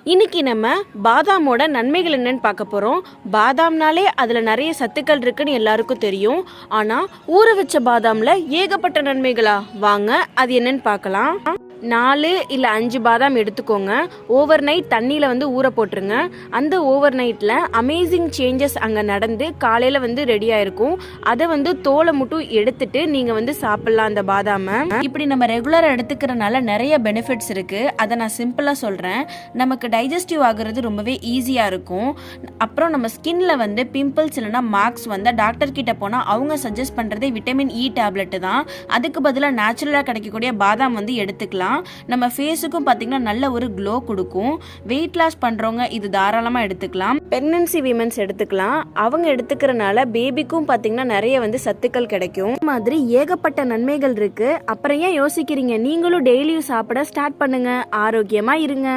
இன்னைக்கு நம்ம பாதாமோட நன்மைகள் என்னன்னு பார்க்க போகிறோம். பாதாம்னாலே அதில் நிறைய சத்துக்கள் இருக்குன்னு எல்லாருக்கும் தெரியும். ஆனால் ஊற வச்ச பாதாமில் ஏகப்பட்ட நன்மைகளா? வாங்க அது என்னன்னு பார்க்கலாம். 4 இல்லை 5 பாதாம் எடுத்துக்கோங்க. ஓவர் நைட் தண்ணியில் ஊற போட்டுருங்க. அந்த ஓவர் நைட்டில் அமேசிங் சேஞ்சஸ் அங்கே நடந்து காலையில் ரெடியாக இருக்கும். அதை தோலை மட்டும் எடுத்துட்டு நீங்கள் சாப்பிட்லாம் அந்த பாதாமை. இப்படி நம்ம ரெகுலராக எடுத்துக்கிறனால நிறைய பெனிஃபிட்ஸ் இருக்குது. அதை நான் சிம்பிளாக சொல்கிறேன். நமக்கு டைஜஸ்டிவ் ஆகுறது ரொம்பவே ஈஸியாக இருக்கும். அப்புறம் நம்ம ஸ்கின்ல பிம்பிள்ஸ் இல்லைனா மார்க்ஸ் டாக்டர் கிட்ட போனால் அவங்க சஜஸ்ட் பண்ணுறதே விட்டமின் இ டேப்லெட்டு தான். அதுக்கு பதிலாக நேச்சுரலாக கிடைக்கக்கூடிய பாதாம் எடுத்துக்கலாம். நம்ம ஃபேஸுக்கும் பார்த்தீங்கன்னா நல்ல ஒரு க்ளோ கொடுக்கும். வெயிட் லாஸ் பண்றவங்க இது தாராளமாக எடுத்துக்கலாம். பிரெக்னன்சி விமன்ஸ் எடுத்துக்கலாம். அவங்க எடுத்துக்கிறனால பேபிக்கும் பார்த்தீங்கன்னா நிறைய சத்துக்கள் கிடைக்கும். இந்த மாதிரி ஏகப்பட்ட நன்மைகள் இருக்கு. அப்புறம் ஏன் யோசிக்கிறீங்க? நீங்களும் டெய்லியும் சாப்பிட ஸ்டார்ட் பண்ணுங்க. ஆரோக்கியமா இருங்க.